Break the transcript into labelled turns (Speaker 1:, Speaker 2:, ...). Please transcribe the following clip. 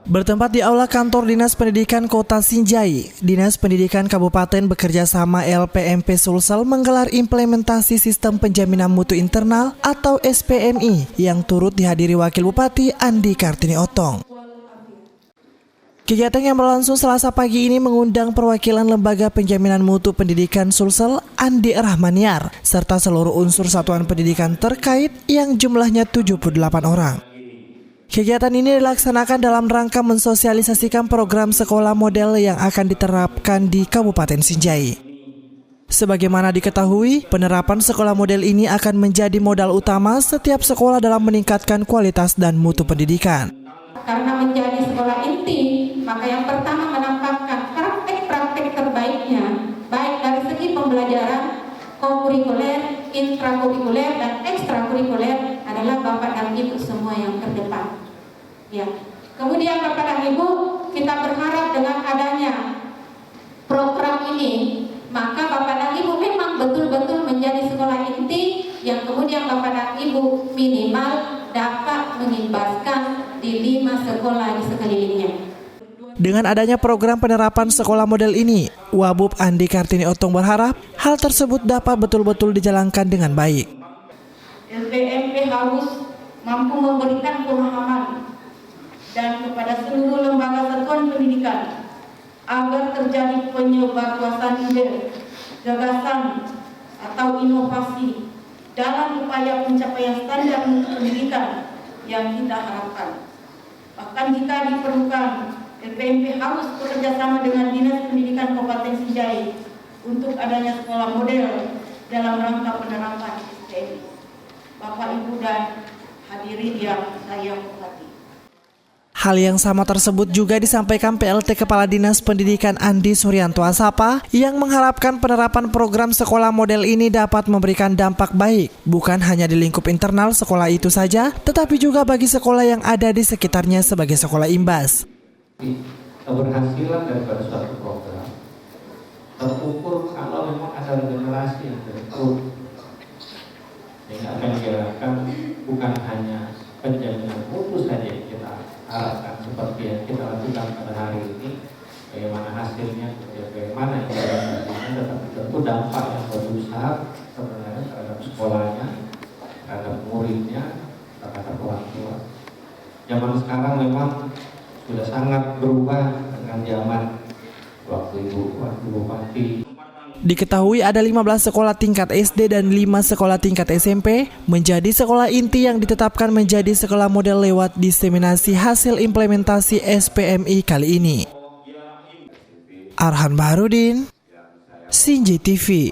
Speaker 1: Bertempat di Aula Kantor Dinas Pendidikan Kota Sinjai, Dinas Pendidikan Kabupaten bekerja sama LPMP Sulsel menggelar implementasi Sistem Penjaminan Mutu Internal atau SPMI yang turut dihadiri Wakil Bupati Andi Kartini Otong. Kegiatan yang berlangsung Selasa pagi ini mengundang perwakilan Lembaga Penjaminan Mutu Pendidikan Sulsel, Andi Rahmaniar, serta seluruh unsur satuan pendidikan terkait yang jumlahnya 78 orang. Kegiatan ini dilaksanakan dalam rangka mensosialisasikan program sekolah model yang akan diterapkan di Kabupaten Sinjai. Sebagaimana diketahui, penerapan sekolah model ini akan menjadi modal utama setiap sekolah dalam meningkatkan kualitas dan mutu pendidikan.
Speaker 2: Karena menjadi sekolah inti, maka yang pertama menampakkan praktek-praktek terbaiknya, baik dari segi pembelajaran, kokurikuler, intrakurikuler, dan ekstrakurikuler adalah Bapak dan Ibu semua yang terdepan. Ya. Kemudian Bapak dan Ibu, kita berharap dengan adanya program ini, maka Bapak dan Ibu memang betul-betul menjadi sekolah inti yang kemudian Bapak dan Ibu minimal dapat mengimbaskan di 5 sekolah di sekelilingnya.
Speaker 1: Dengan adanya program penerapan sekolah model ini, Wabub Andi Kartini Otong berharap hal tersebut dapat betul-betul dijalankan dengan baik.
Speaker 2: LPMP harus mampu memberikan pemahaman dan kepada seluruh lembaga satuan pendidikan agar terjadi penyebarluasan ide, gagasan atau inovasi dalam upaya pencapaian standar mutu pendidikan yang kita harapkan. Bahkan jika diperlukan, LPMP harus bekerjasama dengan Dinas Pendidikan Kabupaten Sinjai untuk adanya sekolah model dalam rangka penerapan SPMI. Bapak, Ibu, dan hadirin yang saya hormati.
Speaker 1: Hal yang sama tersebut juga disampaikan PLT Kepala Dinas Pendidikan Andi Suryanto Asapa yang mengharapkan penerapan program sekolah model ini dapat memberikan dampak baik, bukan hanya di lingkup internal sekolah itu saja, tetapi juga bagi sekolah yang ada di sekitarnya sebagai sekolah imbas.
Speaker 3: Keberhasilan daripada suatu program terukur kalau memang ada generasi yang terikut, sehingga akan diharapkan bukan hanya penjaminan mutu saja yang kita harapkan seperti yang kita lakukan pada hari ini, bagaimana hasilnya, bagaimana implementasinya, tetapi tentu dampak yang lebih besar sebenarnya terhadap sekolahnya, terhadap muridnya, terhadap orang tua. Zaman sekarang memang sudah sangat berubah dengan zaman waktu Bupati.
Speaker 1: Diketahui ada 15 sekolah tingkat SD dan 5 sekolah tingkat SMP menjadi sekolah inti yang ditetapkan menjadi sekolah model lewat diseminasi hasil implementasi SPMI kali ini. Arhan Baharudin, Sinjai TV.